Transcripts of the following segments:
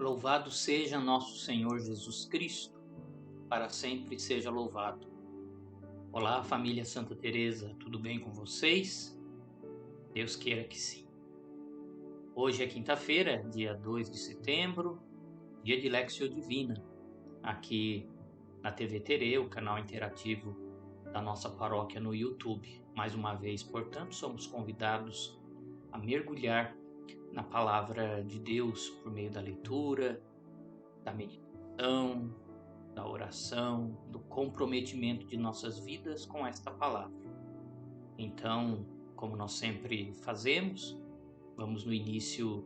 Louvado seja nosso Senhor Jesus Cristo, para sempre seja louvado. Olá, família Santa Teresa, tudo bem com vocês? Deus queira que sim. Hoje é quinta-feira, dia 2 de setembro, dia de Lectio Divina, aqui na TV Terê, o canal interativo da nossa paróquia no YouTube. Mais uma vez, portanto, somos convidados a mergulhar na palavra de Deus por meio da leitura, da meditação, da oração, do comprometimento de nossas vidas com esta palavra. Então, como nós sempre fazemos, vamos no início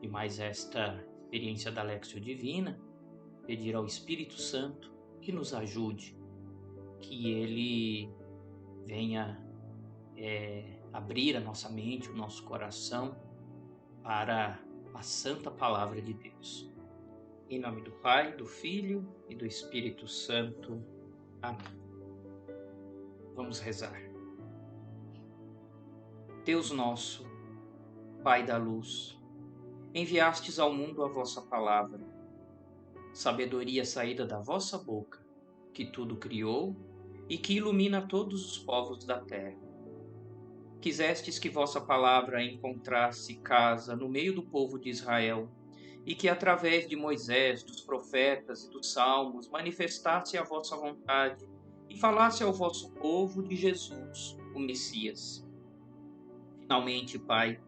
de mais esta experiência da Lectio Divina, pedir ao Espírito Santo que nos ajude, que Ele venha abrir a nossa mente, o nosso coração para a santa palavra de Deus. Em nome do Pai, do Filho e do Espírito Santo. Amém. Vamos rezar. Deus nosso, Pai da luz, enviastes ao mundo a vossa palavra, sabedoria saída da vossa boca, que tudo criou e que ilumina todos os povos da terra. Quisestes que vossa palavra encontrasse casa no meio do povo de Israel, e que através de Moisés, dos profetas e dos salmos manifestasse a vossa vontade e falasse ao vosso povo de Jesus, o Messias. Finalmente, Pai,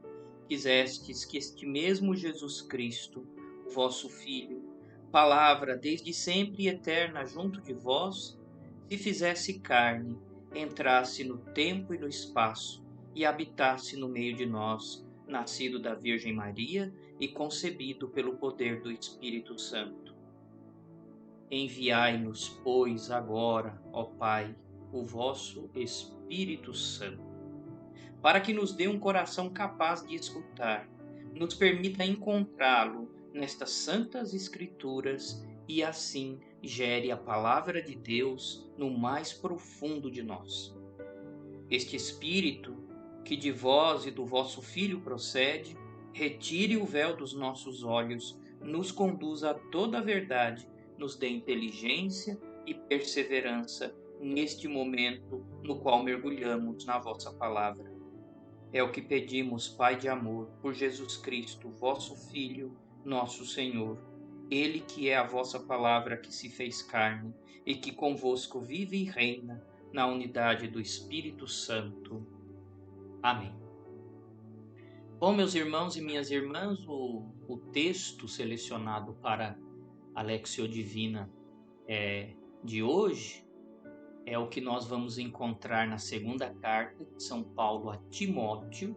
quisestes que este mesmo Jesus Cristo, o vosso Filho, palavra desde sempre e eterna junto de vós, se fizesse carne, entrasse no tempo e no espaço e habitasse no meio de nós, nascido da Virgem Maria e concebido pelo poder do Espírito Santo. Enviai-nos, pois, agora, ó Pai, o vosso Espírito Santo, para que nos dê um coração capaz de escutar, nos permita encontrá-lo nestas santas Escrituras e assim gere a palavra de Deus no mais profundo de nós. Este Espírito, que de vós e do vosso Filho procede, retire o véu dos nossos olhos, nos conduza a toda a verdade, nos dê inteligência e perseverança neste momento no qual mergulhamos na vossa palavra. É o que pedimos, Pai de amor, por Jesus Cristo, vosso Filho, nosso Senhor. Ele que é a vossa palavra que se fez carne e que convosco vive e reina na unidade do Espírito Santo. Amém. Bom, meus irmãos e minhas irmãs, o texto selecionado para a Lectio Divina de hoje é o que nós vamos encontrar na segunda carta de São Paulo a Timóteo,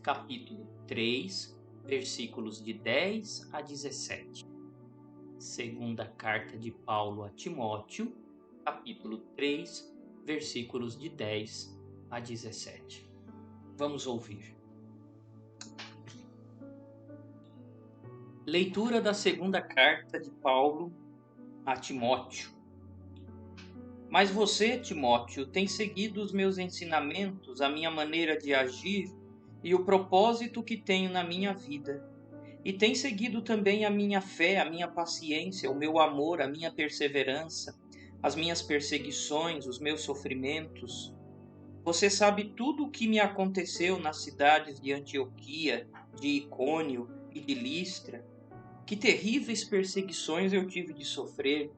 capítulo 3, versículos de 10 a 17. Segunda carta de Paulo a Timóteo, capítulo 3, versículos de 10 a 17. Vamos ouvir. Leitura da segunda carta de Paulo a Timóteo. Mas você, Timóteo, tem seguido os meus ensinamentos, a minha maneira de agir e o propósito que tenho na minha vida. E tem seguido também a minha fé, a minha paciência, o meu amor, a minha perseverança, as minhas perseguições, os meus sofrimentos. Você sabe tudo o que me aconteceu nas cidades de Antioquia, de Icônio e de Listra. Que terríveis perseguições eu tive de sofrer.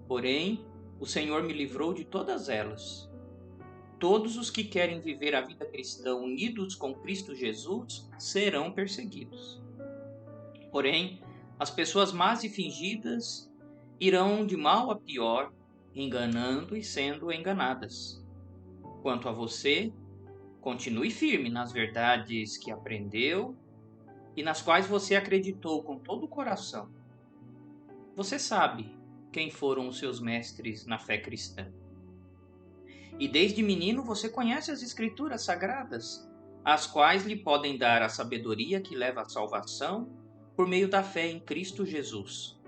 Porém, o Senhor me livrou de todas elas. Todos os que querem viver a vida cristã unidos com Cristo Jesus serão perseguidos. Porém, as pessoas más e fingidas irão de mal a pior, enganando e sendo enganadas. Quanto a você, continue firme nas verdades que aprendeu e nas quais você acreditou com todo o coração. Você sabe quem foram os seus mestres na fé cristã. E desde menino você conhece as Escrituras Sagradas, as quais lhe podem dar a sabedoria que leva à salvação por meio da fé em Cristo Jesus.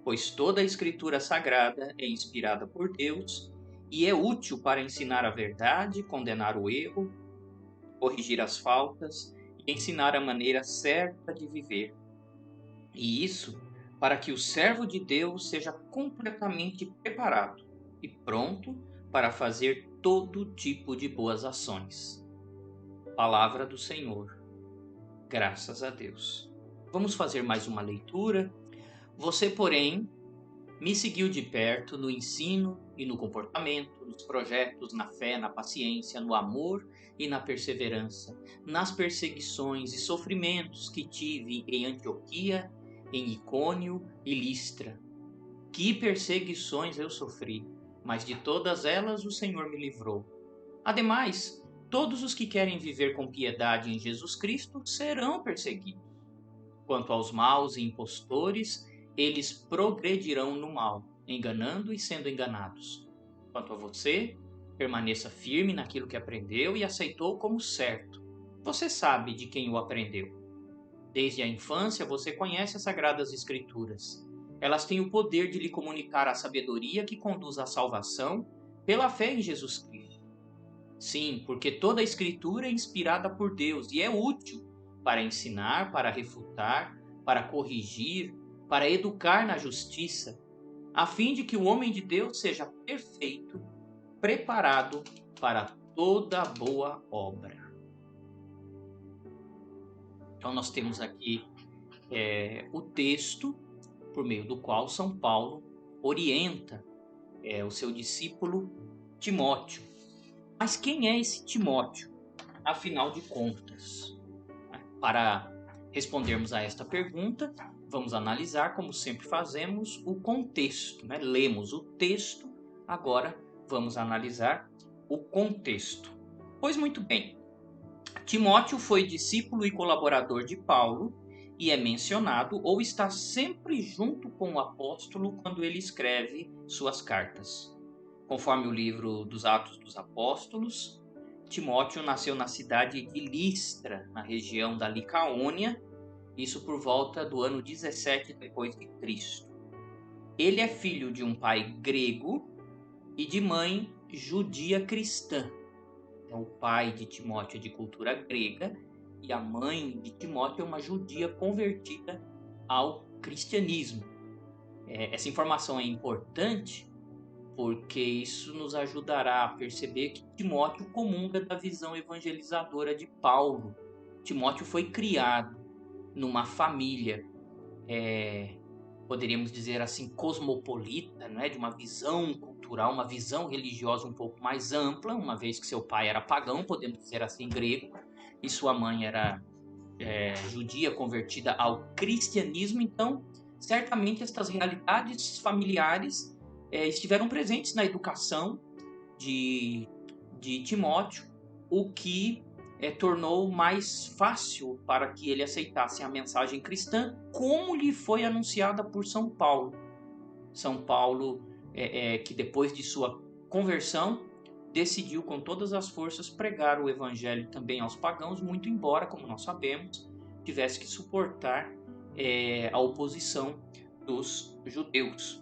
Pois toda a Escritura Sagrada é inspirada por Deus e é útil para ensinar a verdade, condenar o erro, corrigir as faltas e ensinar a maneira certa de viver. E isso para que o servo de Deus seja completamente preparado e pronto para fazer todo tipo de boas ações. Palavra do Senhor. Graças a Deus. Vamos fazer mais uma leitura. Você, porém, me seguiu de perto no ensino e no comportamento, nos projetos, na fé, na paciência, no amor e na perseverança, nas perseguições e sofrimentos que tive em Antioquia, em Icônio e Listra. Que perseguições eu sofri, mas de todas elas o Senhor me livrou. Ademais, todos os que querem viver com piedade em Jesus Cristo serão perseguidos. Quanto aos maus e impostores, eles progredirão no mal, enganando e sendo enganados. Quanto a você, permaneça firme naquilo que aprendeu e aceitou como certo. Você sabe de quem o aprendeu. Desde a infância você conhece as Sagradas Escrituras. Elas têm o poder de lhe comunicar a sabedoria que conduz à salvação pela fé em Jesus Cristo. Sim, porque toda a Escritura é inspirada por Deus e é útil para ensinar, para refutar, para corrigir, para educar na justiça, a fim de que o homem de Deus seja perfeito, preparado para toda boa obra. Então nós temos aqui o texto por meio do qual São Paulo orienta o seu discípulo Timóteo. Mas quem é esse Timóteo, afinal de contas? Para respondermos a esta pergunta, vamos analisar, como sempre fazemos, o contexto. Lemos o texto, agora vamos analisar o contexto. Pois muito bem, Timóteo foi discípulo e colaborador de Paulo e é mencionado ou está sempre junto com o apóstolo quando ele escreve suas cartas. Conforme o livro dos Atos dos Apóstolos, Timóteo nasceu na cidade de Listra, na região da Licaônia, isso por volta do ano 17 depois de Cristo. Ele é filho de um pai grego e de mãe judia cristã. Então, o pai de Timóteo é de cultura grega e a mãe de Timóteo é uma judia convertida ao cristianismo. Essa informação é importante porque isso nos ajudará a perceber que Timóteo comunga da visão evangelizadora de Paulo. Timóteo foi criado numa família, poderíamos dizer assim, cosmopolita, de uma visão cultural, uma visão religiosa um pouco mais ampla, uma vez que seu pai era pagão, podemos dizer assim, grego, e sua mãe era judia convertida ao cristianismo. Então, certamente estas realidades familiares estiveram presentes na educação de Timóteo, o que tornou mais fácil para que ele aceitasse a mensagem cristã, como lhe foi anunciada por São Paulo. São Paulo, que depois de sua conversão, decidiu com todas as forças pregar o evangelho também aos pagãos, muito embora, como nós sabemos, tivesse que suportar a oposição dos judeus.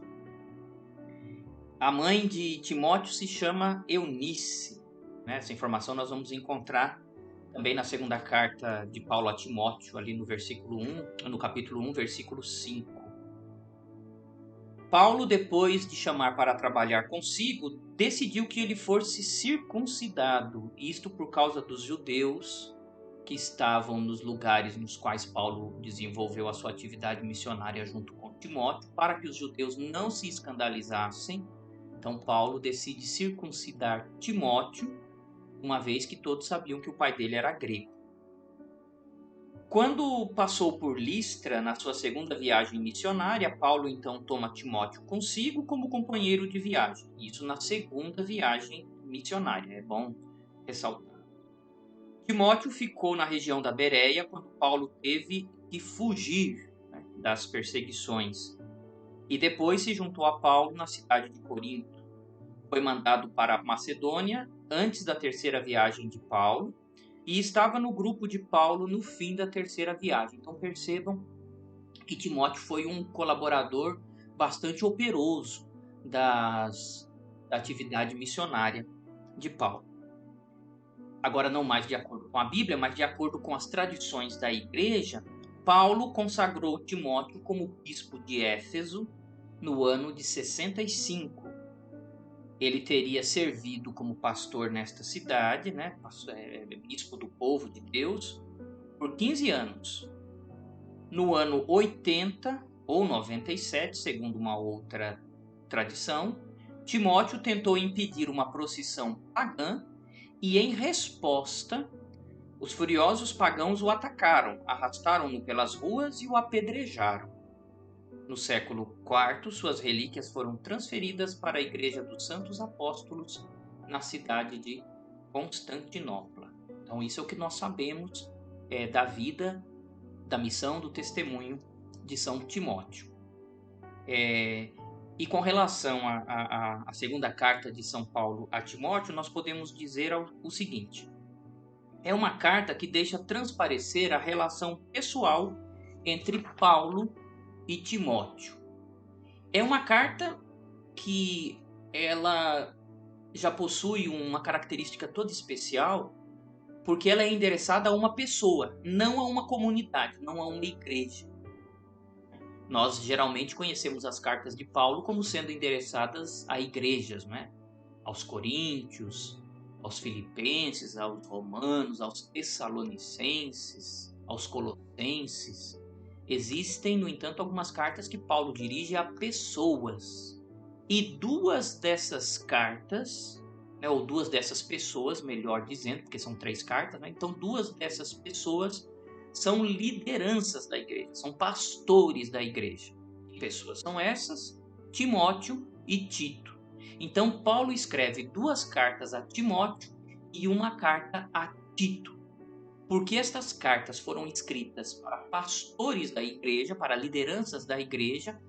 A mãe de Timóteo se chama Eunice. Essa informação nós vamos encontrar também na segunda carta de Paulo a Timóteo, ali no capítulo 1, versículo 5. Paulo, depois de chamar para trabalhar consigo, decidiu que ele fosse circuncidado, isto por causa dos judeus que estavam nos lugares nos quais Paulo desenvolveu a sua atividade missionária junto com Timóteo, para que os judeus não se escandalizassem. Então Paulo decide circuncidar Timóteo, uma vez que todos sabiam que o pai dele era grego. Quando passou por Listra, na sua segunda viagem missionária, Paulo então toma Timóteo consigo como companheiro de viagem. Isso na segunda viagem missionária, é bom ressaltar. Timóteo ficou na região da Bereia quando Paulo teve que fugir das perseguições e depois se juntou a Paulo na cidade de Corinto. Foi mandado para a Macedônia antes da terceira viagem de Paulo e estava no grupo de Paulo no fim da terceira viagem. Então percebam que Timóteo foi um colaborador bastante operoso da atividade missionária de Paulo. Agora, não mais de acordo com a Bíblia, mas de acordo com as tradições da igreja, Paulo consagrou Timóteo como bispo de Éfeso no ano de 65. Ele teria servido como pastor nesta cidade, né, bispo do povo de Deus, por 15 anos. No ano 80 ou 97, segundo uma outra tradição, Timóteo tentou impedir uma procissão pagã e, em resposta, os furiosos pagãos o atacaram, arrastaram-no pelas ruas e o apedrejaram. No século IV, suas relíquias foram transferidas para a Igreja dos Santos Apóstolos, na cidade de Constantinopla. Então, isso é o que nós sabemos da vida, da missão, do testemunho de São Timóteo. E com relação à segunda carta de São Paulo a Timóteo, nós podemos dizer o seguinte: é uma carta que deixa transparecer a relação pessoal entre Paulo e Timóteo. É uma carta que ela já possui uma característica toda especial, porque ela é endereçada a uma pessoa, não a uma comunidade, não a uma igreja. Nós geralmente conhecemos as cartas de Paulo como sendo endereçadas a igrejas, né? Aos coríntios, aos filipenses, aos romanos, aos tessalonicenses, aos colossenses. Existem, no entanto, algumas cartas que Paulo dirige a pessoas. E duas dessas cartas, né, ou duas dessas pessoas, melhor dizendo, porque são 3 cartas, né? Então 2 dessas pessoas são lideranças da igreja, são pastores da igreja. Que pessoas são essas? Timóteo e Tito. Então Paulo escreve 2 cartas a Timóteo e uma carta a Tito. Porque estas cartas foram escritas para pastores da igreja, para lideranças da igreja,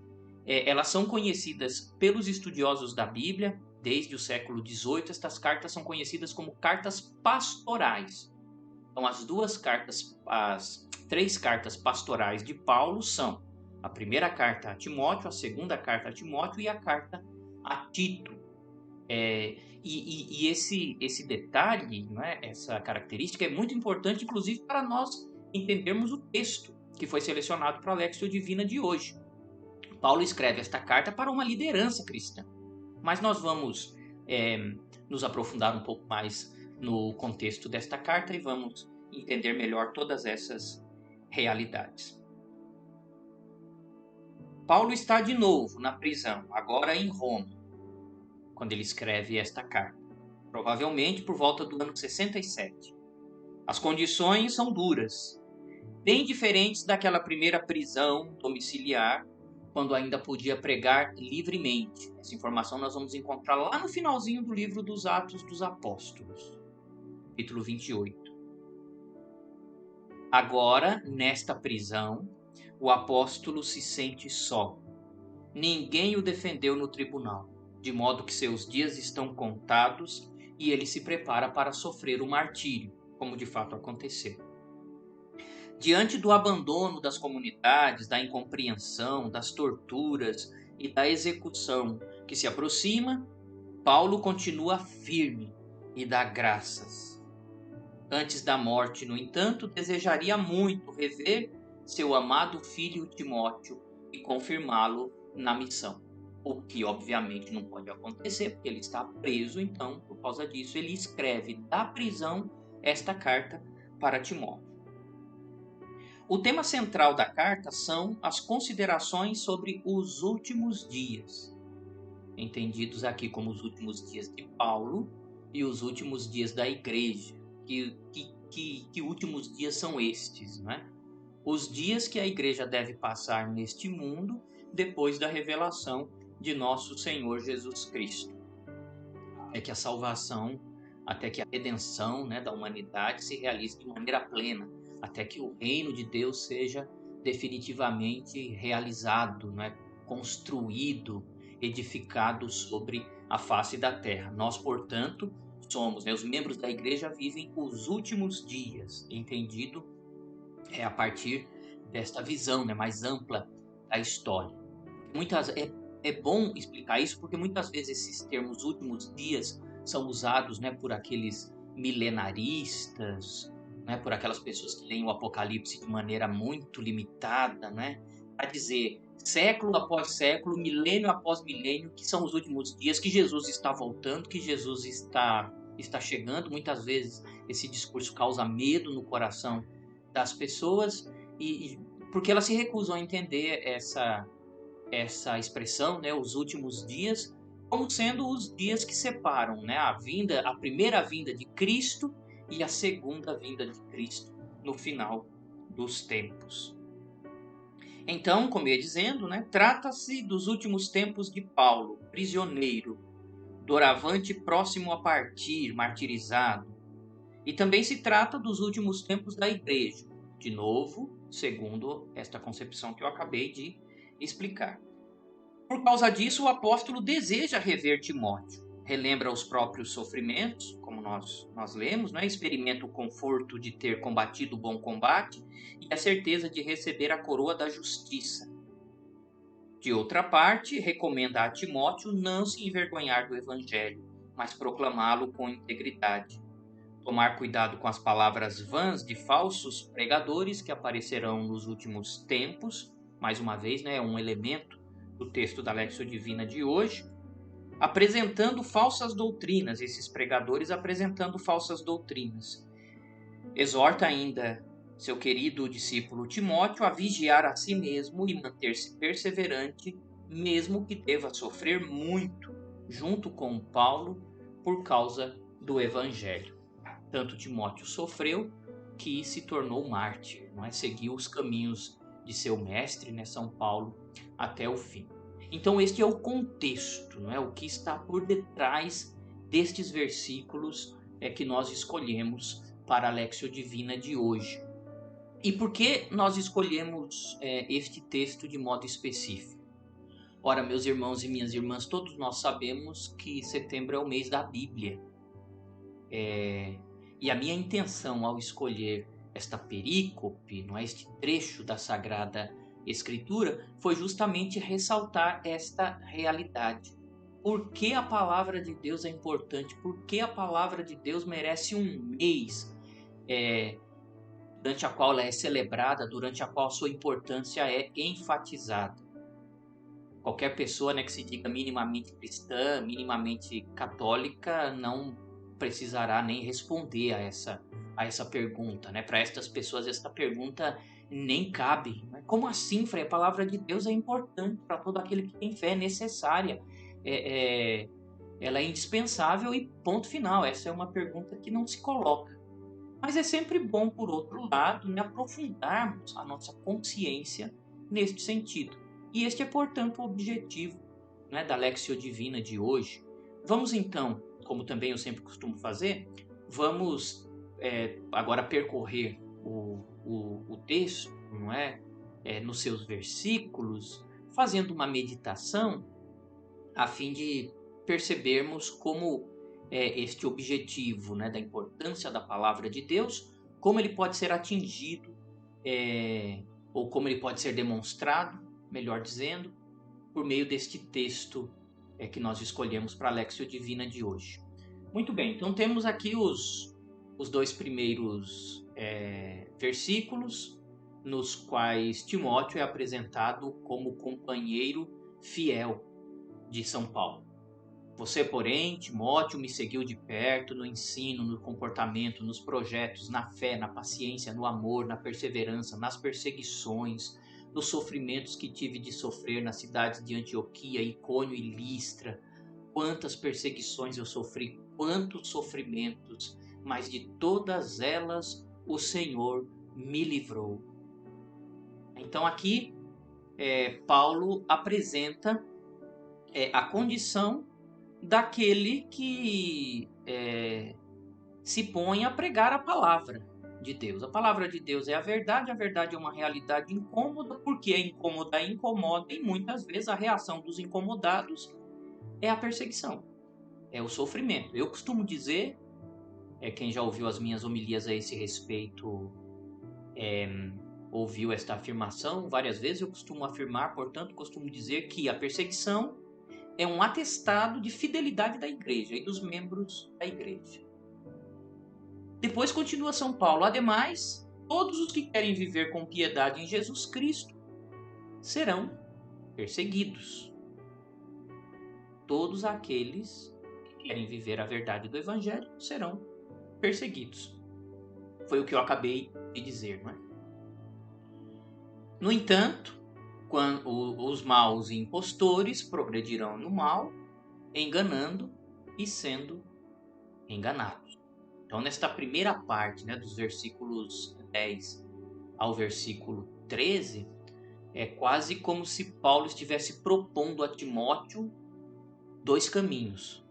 elas são conhecidas pelos estudiosos da Bíblia, desde o século XVIII, estas cartas são conhecidas como cartas pastorais. Então, as 3 cartas pastorais de Paulo são a primeira carta a Timóteo, a segunda carta a Timóteo e a carta a Tito. E esse detalhe, né, essa característica é muito importante, inclusive, para nós entendermos o texto que foi selecionado para a Lectio Divina de hoje. Paulo escreve esta carta para uma liderança cristã. Mas nós vamos nos aprofundar um pouco mais no contexto desta carta e vamos entender melhor todas essas realidades. Paulo está de novo na prisão, agora em Roma, quando ele escreve esta carta, provavelmente por volta do ano 67. As condições são duras, bem diferentes daquela primeira prisão domiciliar, quando ainda podia pregar livremente. Essa informação nós vamos encontrar lá no finalzinho do livro dos Atos dos Apóstolos, capítulo 28. Agora, nesta prisão, o apóstolo se sente só. Ninguém o defendeu no tribunal, de modo que seus dias estão contados e ele se prepara para sofrer o martírio, como de fato aconteceu. Diante do abandono das comunidades, da incompreensão, das torturas e da execução que se aproxima, Paulo continua firme e dá graças. Antes da morte, no entanto, desejaria muito rever seu amado filho Timóteo e confirmá-lo na missão. O que obviamente não pode acontecer, porque ele está preso, então, por causa disso, ele escreve da prisão esta carta para Timóteo. O tema central da carta são as considerações sobre os últimos dias, entendidos aqui como os últimos dias de Paulo e os últimos dias da igreja. Que últimos dias são estes, né? Os dias que a igreja deve passar neste mundo depois da revelação de nosso Senhor Jesus Cristo. Até que a salvação, até que a redenção, né, da humanidade se realize de maneira plena, até que o reino de Deus seja definitivamente realizado, né, construído, edificado sobre a face da terra. Nós, portanto, somos, né, os membros da igreja vivem os últimos dias, entendido a partir desta visão, né, mais ampla da história. É bom explicar isso porque muitas vezes esses termos últimos dias são usados, né, por aqueles milenaristas né, por aquelas pessoas que leem o Apocalipse de maneira muito limitada, né, a dizer século após século, milênio após milênio, que são os últimos dias, que Jesus está voltando, que Jesus está chegando. Muitas vezes esse discurso causa medo no coração das pessoas, porque elas se recusam a entender essa expressão, né, os últimos dias, como sendo os dias que separam, né, a primeira vinda de Cristo e a segunda vinda de Cristo no final dos tempos. Então, como eu ia dizendo, né, trata-se dos últimos tempos de Paulo, prisioneiro, doravante próximo a partir, martirizado. E também se trata dos últimos tempos da igreja, de novo, segundo esta concepção que eu acabei de explicar. Por causa disso, o apóstolo deseja rever Timóteo. Relembra os próprios sofrimentos, como nós lemos, né? Experimenta o conforto de ter combatido o bom combate e a certeza de receber a coroa da justiça. De outra parte, recomenda a Timóteo não se envergonhar do evangelho, mas proclamá-lo com integridade. Tomar cuidado com as palavras vãs de falsos pregadores que aparecerão nos últimos tempos. Mais uma vez, né, um elemento do texto da Lectio Divina de hoje, apresentando falsas doutrinas, esses pregadores apresentando falsas doutrinas. Exorta ainda seu querido discípulo Timóteo a vigiar a si mesmo e manter-se perseverante, mesmo que deva sofrer muito, junto com Paulo, por causa do Evangelho. Tanto Timóteo sofreu que se tornou mártir, não é? Seguiu os caminhos de seu mestre, né, São Paulo, até o fim. Então este é o contexto, não é? O que está por detrás destes versículos que nós escolhemos para a Lectio Divina de hoje. E por que nós escolhemos este texto de modo específico? Ora, meus irmãos e minhas irmãs, todos nós sabemos que setembro é o mês da Bíblia. E a minha intenção ao escolher esta perícope, não é, este trecho da Sagrada Escritura, foi justamente ressaltar esta realidade. Por que a palavra de Deus é importante? Por que a palavra de Deus merece um mês durante a qual ela é celebrada, durante a qual a sua importância é enfatizada? Qualquer pessoa, né, que se diga minimamente cristã, minimamente católica, não precisará nem responder a essa pergunta, né? Para estas pessoas esta pergunta nem cabe. Como assim, Frei? A palavra de Deus é importante para todo aquele que tem fé, é necessária, ela é indispensável e ponto final. Essa é uma pergunta que não se coloca. Mas é sempre bom, por outro lado, né, aprofundarmos a nossa consciência neste sentido. E este é, portanto, o objetivo, né, da Lectio Divina de hoje. Vamos então, como também eu sempre costumo fazer, vamos agora percorrer o texto, não é? Nos seus versículos, fazendo uma meditação, a fim de percebermos como este objetivo, né, da importância da palavra de Deus, como ele pode ser atingido, ou como ele pode ser demonstrado, melhor dizendo, por meio deste texto que nós escolhemos para a Lectio Divina de hoje. Muito bem, então temos aqui os dois primeiros versículos, nos quais Timóteo é apresentado como companheiro fiel de São Paulo. Você, porém, Timóteo, me seguiu de perto no ensino, no comportamento, nos projetos, na fé, na paciência, no amor, na perseverança, nas perseguições, nos sofrimentos que tive de sofrer nas cidades de Antioquia, Icônio e Listra. Quantas perseguições eu sofri, quantos sofrimentos, mas de todas elas o Senhor me livrou. Então aqui Paulo apresenta a condição daquele que se põe a pregar a palavra de Deus. A palavra de Deus é a verdade é uma realidade incômoda, porque é incômoda, incomoda, e muitas vezes a reação dos incomodados é a perseguição, é o sofrimento. Eu costumo dizer, quem já ouviu as minhas homilias a esse respeito, ouviu esta afirmação várias vezes, eu costumo afirmar, portanto, costumo dizer que a perseguição é um atestado de fidelidade da igreja e dos membros da igreja. Depois continua São Paulo. Ademais, todos os que querem viver com piedade em Jesus Cristo serão perseguidos. Todos aqueles que querem viver a verdade do Evangelho serão perseguidos. Foi o que eu acabei de dizer, não é? No entanto, quando os maus impostores progredirão no mal, enganando e sendo enganados. Então, nesta primeira parte, né, dos versículos 10 ao versículo 13, é quase como se Paulo estivesse propondo a Timóteo dois caminhos.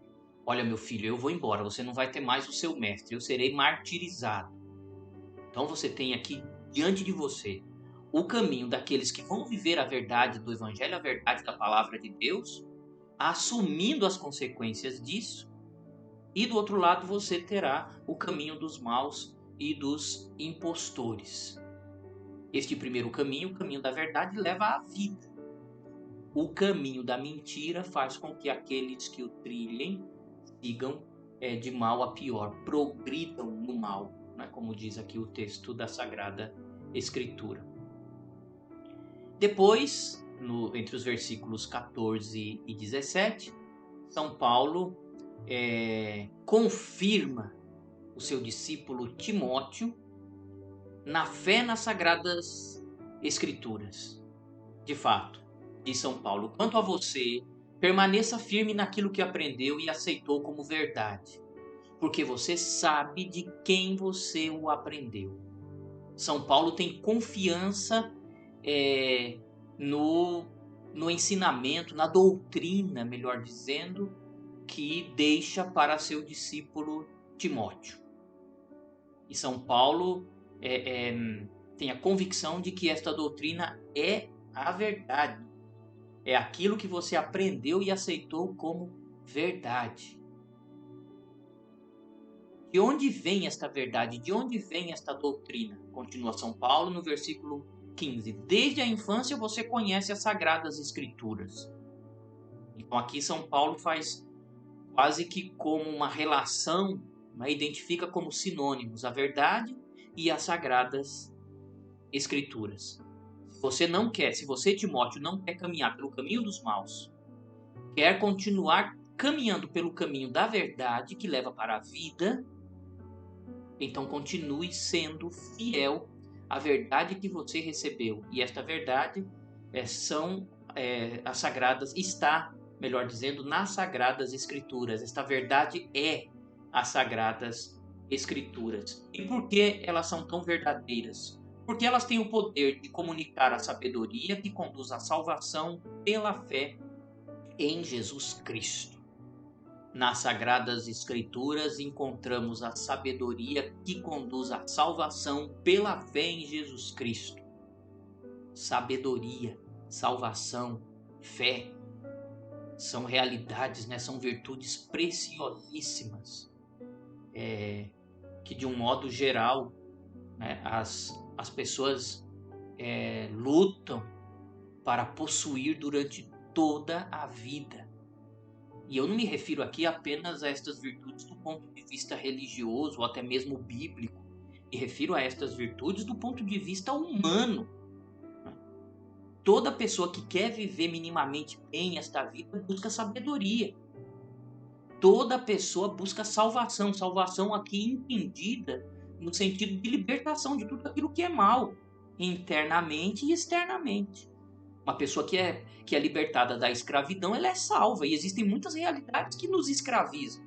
Olha, meu filho, eu vou embora, você não vai ter mais o seu mestre, eu serei martirizado. Então você tem aqui diante de você o caminho daqueles que vão viver a verdade do Evangelho, a verdade da palavra de Deus, assumindo as consequências disso. E do outro lado você terá o caminho dos maus e dos impostores. Este primeiro caminho, o caminho da verdade, leva à vida. O caminho da mentira faz com que aqueles que o trilhem sigam de mal a pior, progridam no mal, né? Como diz aqui o texto da Sagrada Escritura. Depois, entre os versículos 14 e 17, São Paulo confirma o seu discípulo Timóteo na fé nas Sagradas Escrituras. De fato, diz São Paulo, quanto a você, permaneça firme naquilo que aprendeu e aceitou como verdade, porque você sabe de quem você o aprendeu. São Paulo tem confiança no ensinamento, na doutrina, melhor dizendo, que deixa para seu discípulo Timóteo. E São Paulo tem a convicção de que esta doutrina é a verdade. É aquilo que você aprendeu e aceitou como verdade. De onde vem esta verdade? De onde vem esta doutrina? Continua São Paulo no versículo 15. Desde a infância você conhece as Sagradas Escrituras. Então aqui São Paulo faz quase que como uma relação, né? Identifica como sinônimos a verdade e as Sagradas Escrituras. Se você, Timóteo, não quer caminhar pelo caminho dos maus, quer continuar caminhando pelo caminho da verdade que leva para a vida, então continue sendo fiel à verdade que você recebeu. E esta verdade as sagradas, melhor dizendo, nas Sagradas Escrituras. Esta verdade é as Sagradas Escrituras. E por que elas são tão verdadeiras? Porque elas têm o poder de comunicar a sabedoria que conduz à salvação pela fé em Jesus Cristo. Nas Sagradas Escrituras encontramos a sabedoria que conduz à salvação pela fé em Jesus Cristo. Sabedoria, salvação, fé são realidades, né? São virtudes preciosíssimas que, de um modo geral, né, as pessoas lutam para possuir durante toda a vida. E eu não me refiro aqui apenas a estas virtudes do ponto de vista religioso ou até mesmo bíblico. Me refiro a estas virtudes do ponto de vista humano. Toda pessoa que quer viver minimamente bem esta vida busca sabedoria. Toda pessoa busca salvação. Salvação aqui entendida no sentido de libertação de tudo aquilo que é mal, internamente e externamente. Uma pessoa que é libertada da escravidão, ela é salva. E existem muitas realidades que nos escravizam.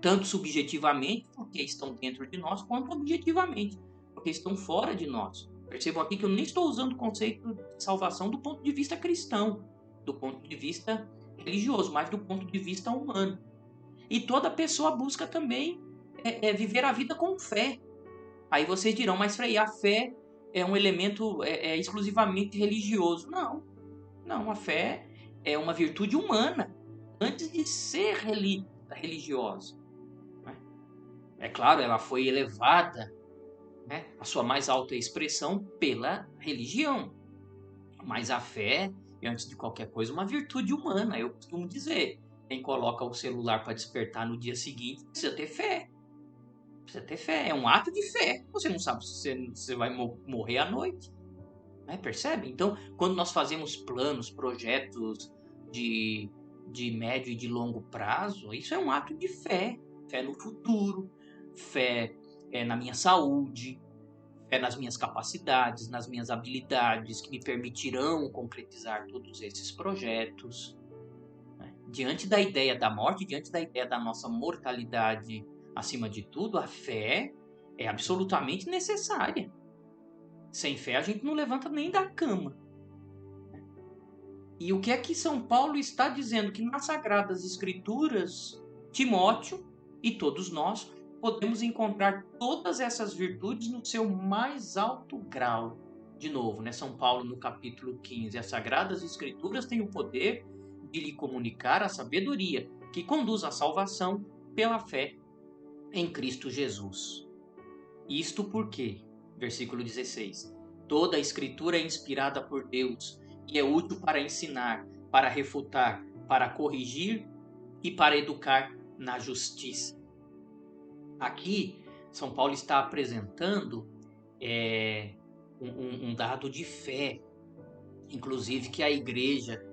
Tanto subjetivamente, porque estão dentro de nós, quanto objetivamente, porque estão fora de nós. Percebam aqui que eu nem estou usando o conceito de salvação do ponto de vista cristão, do ponto de vista religioso, mas do ponto de vista humano. E toda pessoa busca também viver a vida com fé. Aí vocês dirão, mas Frei, a fé é um elemento exclusivamente religioso. Não, a fé é uma virtude humana, antes de ser religiosa. É claro, ela foi elevada, né, a sua mais alta expressão pela religião. Mas a fé é, antes de qualquer coisa, uma virtude humana. Eu costumo dizer, quem coloca o celular para despertar no dia seguinte precisa ter fé. Precisa ter fé, é um ato de fé. Você não sabe se você vai morrer à noite. Né? Percebe? Então, quando nós fazemos planos, projetos de, de médio e de longo prazo, isso é um ato de fé. Fé no futuro, fé na minha saúde, fé nas minhas capacidades, nas minhas habilidades, que me permitirão concretizar todos esses projetos. Né? Diante da ideia da morte, diante da ideia da nossa mortalidade, acima de tudo, a fé é absolutamente necessária. Sem fé a gente não levanta nem da cama. E o que é que São Paulo está dizendo? Que nas Sagradas Escrituras, Timóteo e todos nós podemos encontrar todas essas virtudes no seu mais alto grau. De novo, né? São Paulo no capítulo 15, as Sagradas Escrituras têm o poder de lhe comunicar a sabedoria que conduz à salvação pela fé em Cristo Jesus. Isto porque, versículo 16, toda a Escritura é inspirada por Deus e é útil para ensinar, para refutar, para corrigir e para educar na justiça. Aqui, São Paulo está apresentando um dado de fé, inclusive que a igreja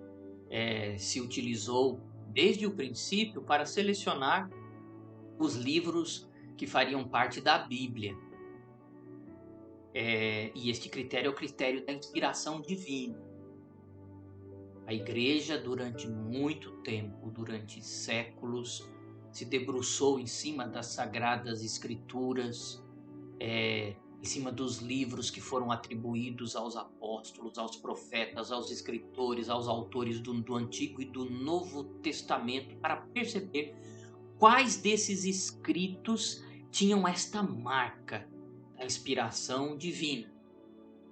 se utilizou desde o princípio para selecionar os livros que fariam parte da Bíblia. E este critério é o critério da inspiração divina. A igreja, durante muito tempo, durante séculos, se debruçou em cima das sagradas escrituras, em cima dos livros que foram atribuídos aos apóstolos, aos profetas, aos escritores, aos autores do Antigo e do Novo Testamento, para perceber quais desses escritos tinham esta marca da inspiração divina.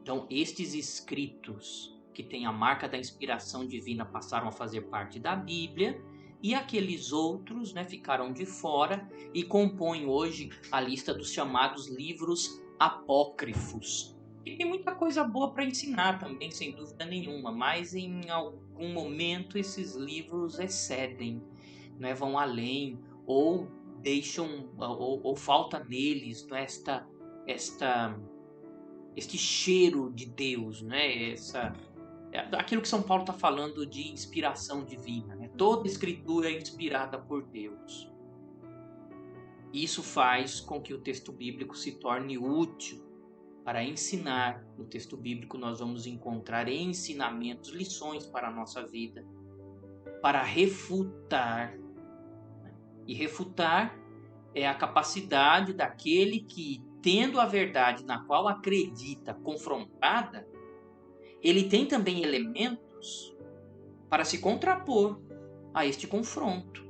Então, estes escritos que têm a marca da inspiração divina passaram a fazer parte da Bíblia, e aqueles outros, né, ficaram de fora e compõem hoje a lista dos chamados livros apócrifos. E tem muita coisa boa para ensinar também, sem dúvida nenhuma, mas em algum momento esses livros excedem, né, vão além, ou deixam, ou falta neles, né, este cheiro de Deus, né? Aquilo que São Paulo está falando de inspiração divina. Né? Toda escritura é inspirada por Deus. Isso faz com que o texto bíblico se torne útil para ensinar. No texto bíblico nós vamos encontrar ensinamentos, lições para a nossa vida, para refutar. E refutar é a capacidade daquele que, tendo a verdade na qual acredita confrontada, ele tem também elementos para se contrapor a este confronto.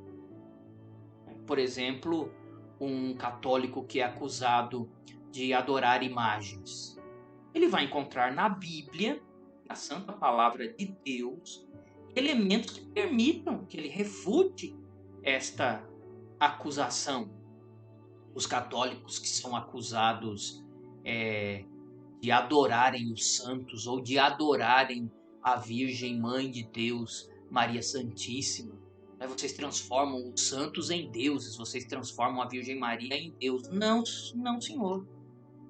Por exemplo, um católico que é acusado de adorar imagens. Ele vai encontrar na Bíblia, na Santa Palavra de Deus, elementos que permitam que ele refute esta acusação. Os católicos que são acusados de adorarem os santos ou de adorarem a Virgem Mãe de Deus, Maria Santíssima. Vocês transformam os santos em deuses, vocês transformam a Virgem Maria em Deus. Não, não, senhor.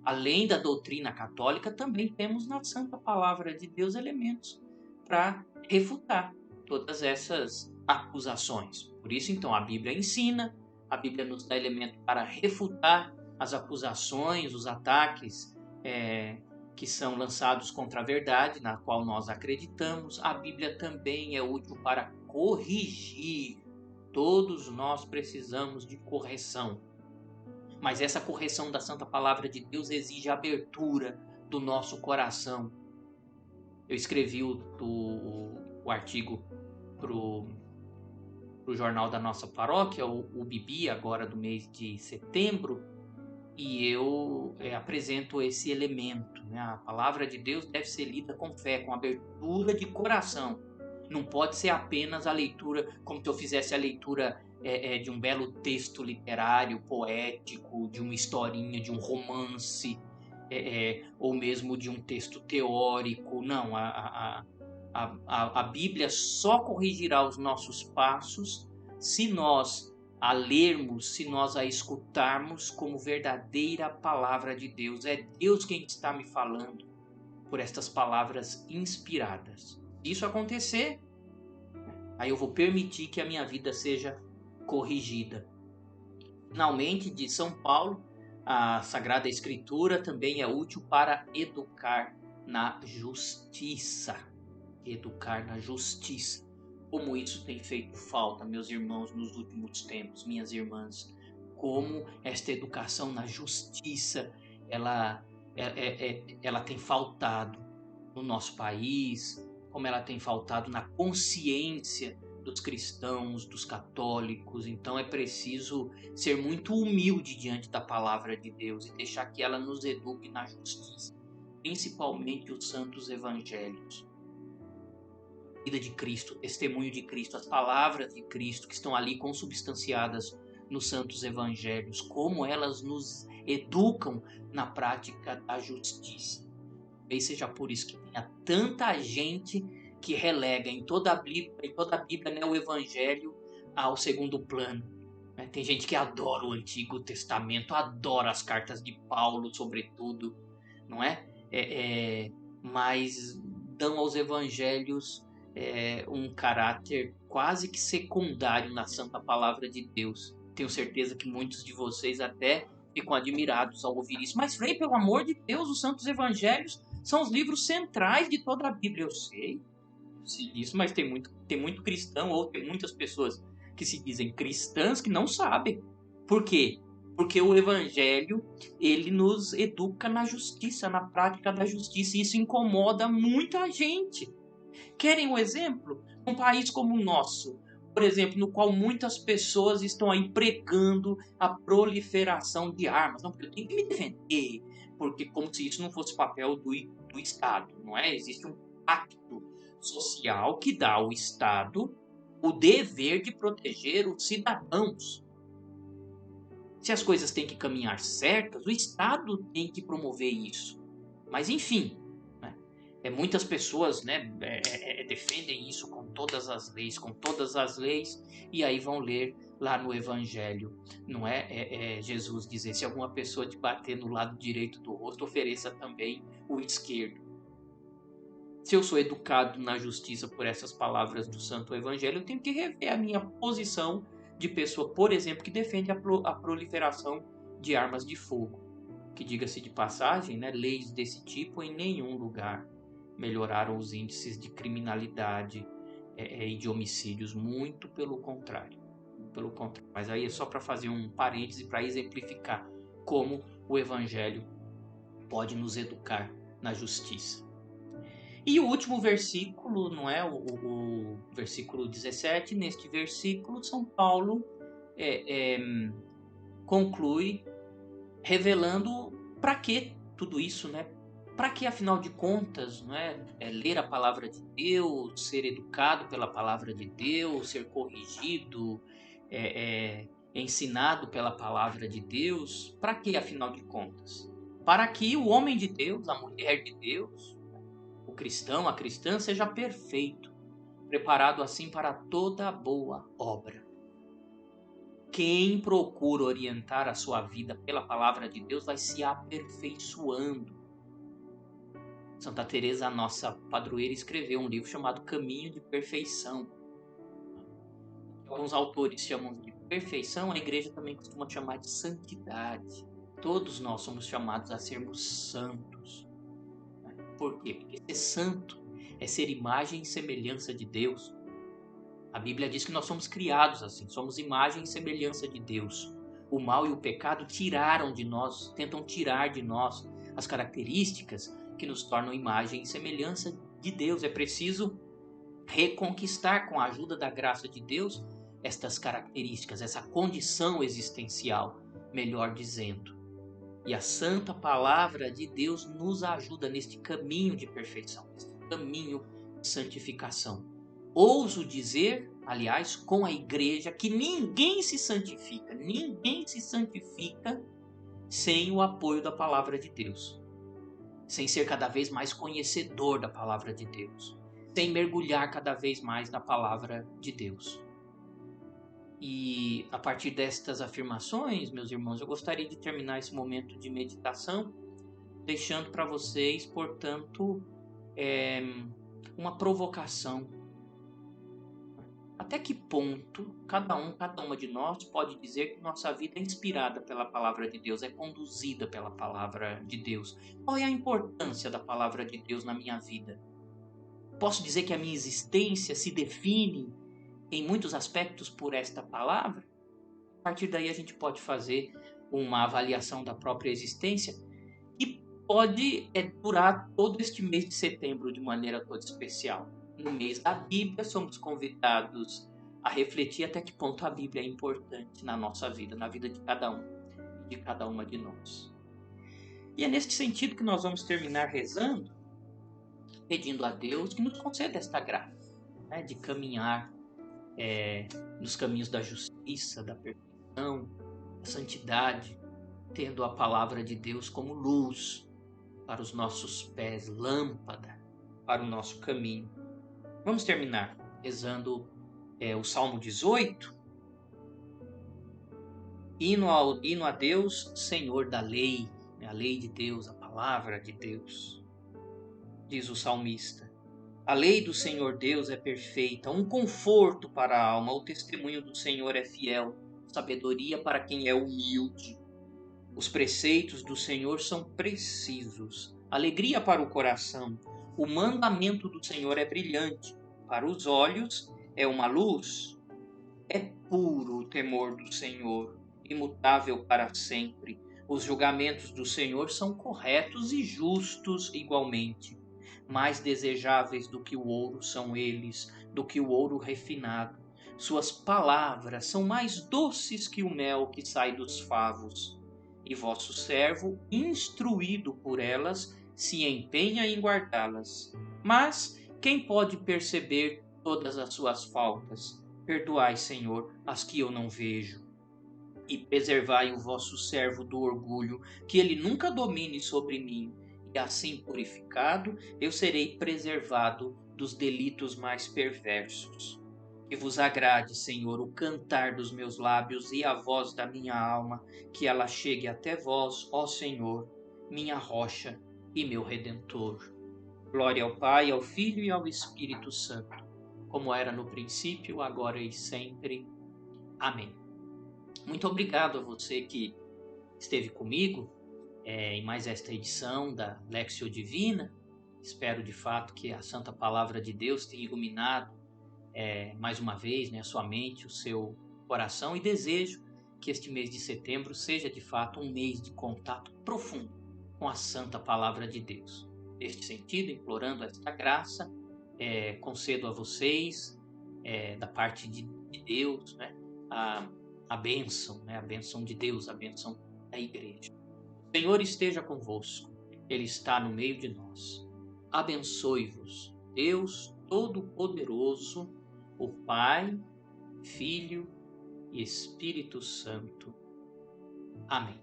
Além da doutrina católica, também temos na Santa Palavra de Deus elementos para refutar todas essas acusações. Por isso, então, a Bíblia ensina, a Bíblia nos dá elemento para refutar as acusações, os ataques que são lançados contra a verdade, na qual nós acreditamos. A Bíblia também é útil para corrigir. Todos nós precisamos de correção. Mas essa correção da Santa Palavra de Deus exige a abertura do nosso coração. Eu escrevi o artigo para o jornal da nossa paróquia, o Bibi, agora do mês de setembro, e eu apresento esse elemento. Né? A palavra de Deus deve ser lida com fé, com abertura de coração. Não pode ser apenas a leitura, como se eu fizesse a leitura de um belo texto literário, poético, de uma historinha, de um romance, ou mesmo de um texto teórico. Não, a Bíblia só corrigirá os nossos passos se nós a lermos se nós a escutarmos como verdadeira palavra de Deus. É Deus quem está me falando por estas palavras inspiradas. Se isso acontecer, aí eu vou permitir que a minha vida seja corrigida. Finalmente, de São Paulo, a Sagrada Escritura também é útil para educar na justiça. Educar na justiça. Como isso tem feito falta, meus irmãos, nos últimos tempos, minhas irmãs. Como esta educação na justiça, ela tem faltado no nosso país, como ela tem faltado na consciência dos cristãos, dos católicos. Então é preciso ser muito humilde diante da palavra de Deus e deixar que ela nos eduque na justiça, principalmente os santos evangelhos. A vida de Cristo, o testemunho de Cristo, as palavras de Cristo que estão ali consubstanciadas nos santos evangelhos, como elas nos educam na prática da justiça. Talvez seja por isso que tenha tanta gente que relega em toda a Bíblia, né, o Evangelho ao segundo plano. Né? Tem gente que adora o Antigo Testamento, adora as cartas de Paulo, sobretudo, não é? Mas dão aos Evangelhos um caráter quase que secundário na Santa Palavra de Deus. Tenho certeza que muitos de vocês até ficam admirados ao ouvir isso. Mas, Frei, pelo amor de Deus, os Santos Evangelhos são os livros centrais de toda a Bíblia. Eu sei disso, mas tem muito cristão, ou tem muitas pessoas que se dizem cristãs que não sabem. Por quê? Porque o Evangelho, ele nos educa na justiça, na prática da justiça, e isso incomoda muita gente. Querem um exemplo? Um país como o nosso, por exemplo, no qual muitas pessoas estão aí pregando a proliferação de armas. Não, porque eu tenho que me defender, porque como se isso não fosse papel do Estado, não é? Existe um pacto social que dá ao Estado o dever de proteger os cidadãos. Se as coisas têm que caminhar certas, o Estado tem que promover isso. Mas enfim, muitas pessoas, né, defendem isso com todas as leis, e aí vão ler lá no Evangelho, não é? Jesus dizer: se alguma pessoa te bater no lado direito do rosto, ofereça também o esquerdo. Se eu sou educado na justiça por essas palavras do Santo Evangelho, eu tenho que rever a minha posição de pessoa, por exemplo, que defende a proliferação de armas de fogo. Que, diga-se de passagem, né, leis desse tipo em nenhum lugar melhoraram os índices de criminalidade e de homicídios, muito pelo contrário. Mas aí é só para fazer um parêntese para exemplificar como o Evangelho pode nos educar na justiça. E o último versículo, não é? O versículo 17, neste versículo, São Paulo conclui revelando para que tudo isso, né? Para que, afinal de contas, não é? Ler a palavra de Deus, ser educado pela palavra de Deus, ser corrigido, ensinado pela palavra de Deus. Para que, afinal de contas? Para que o homem de Deus, a mulher de Deus, o cristão, a cristã, seja perfeito, preparado assim para toda boa obra. Quem procura orientar a sua vida pela palavra de Deus vai se aperfeiçoando. Santa Teresa, a nossa padroeira, escreveu um livro chamado Caminho de Perfeição. Alguns autores chamam de perfeição, a igreja também costuma chamar de santidade. Todos nós somos chamados a sermos santos. Por quê? Porque ser santo é ser imagem e semelhança de Deus. A Bíblia diz que nós somos criados assim, somos imagem e semelhança de Deus. O mal e o pecado tentam tirar de nós as características que nos tornam imagem e semelhança de Deus. É preciso reconquistar, com a ajuda da graça de Deus, estas características, essa condição existencial, melhor dizendo. E a santa palavra de Deus nos ajuda neste caminho de perfeição, neste caminho de santificação. Ouso dizer, aliás, com a igreja, que ninguém se santifica sem o apoio da palavra de Deus, sem ser cada vez mais conhecedor da palavra de Deus, sem mergulhar cada vez mais na palavra de Deus. E a partir destas afirmações, meus irmãos, eu gostaria de terminar esse momento de meditação, deixando para vocês, portanto, uma provocação. Até que ponto cada uma de nós pode dizer que nossa vida é inspirada pela palavra de Deus, é conduzida pela palavra de Deus? Qual é a importância da palavra de Deus na minha vida? Posso dizer que a minha existência se define em muitos aspectos por esta palavra? A partir daí a gente pode fazer uma avaliação da própria existência e pode durar todo este mês de setembro de maneira toda especial. No mês da Bíblia, somos convidados a refletir até que ponto a Bíblia é importante na nossa vida, na vida de cada um, de cada uma de nós. E é neste sentido que nós vamos terminar rezando, pedindo a Deus que nos conceda esta graça, né, de caminhar nos caminhos da justiça, da perfeição, da santidade, tendo a palavra de Deus como luz para os nossos pés, lâmpada para o nosso caminho. Vamos terminar rezando o Salmo 18. Hino a Deus, Senhor da lei, a lei de Deus, a palavra de Deus. Diz o salmista: a lei do Senhor Deus é perfeita, um conforto para a alma. O testemunho do Senhor é fiel, sabedoria para quem é humilde. Os preceitos do Senhor são precisos, alegria para o coração. O mandamento do Senhor é brilhante, para os olhos é uma luz. É puro o temor do Senhor, imutável para sempre. Os julgamentos do Senhor são corretos e justos igualmente. Mais desejáveis do que o ouro são eles, do que o ouro refinado. Suas palavras são mais doces que o mel que sai dos favos. E vosso servo, instruído por elas, se empenha em guardá-las. Mas quem pode perceber todas as suas faltas? Perdoai, Senhor, as que eu não vejo. E preservai o vosso servo do orgulho, que ele nunca domine sobre mim. E assim purificado, eu serei preservado dos delitos mais perversos. Que vos agrade, Senhor, o cantar dos meus lábios e a voz da minha alma, que ela chegue até vós, ó Senhor, minha rocha e meu Redentor. Glória ao Pai, ao Filho e ao Espírito Santo, como era no princípio, agora e sempre. Amém. Muito obrigado a você que esteve comigo em mais esta edição da Lectio Divina. Espero de fato que a Santa Palavra de Deus tenha iluminado mais uma vez, a sua mente, o seu coração, e desejo que este mês de setembro seja de fato um mês de contato profundo com a Santa Palavra de Deus. Neste sentido, implorando esta graça, concedo a vocês, da parte de Deus, a bênção, a bênção de Deus, a bênção da Igreja. O Senhor esteja convosco, Ele está no meio de nós. Abençoe-vos, Deus Todo-Poderoso, o Pai, Filho e Espírito Santo. Amém.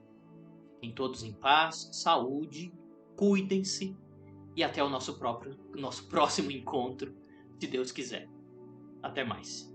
Fiquem todos em paz, saúde, cuidem-se e até o nosso próximo encontro, se Deus quiser. Até mais.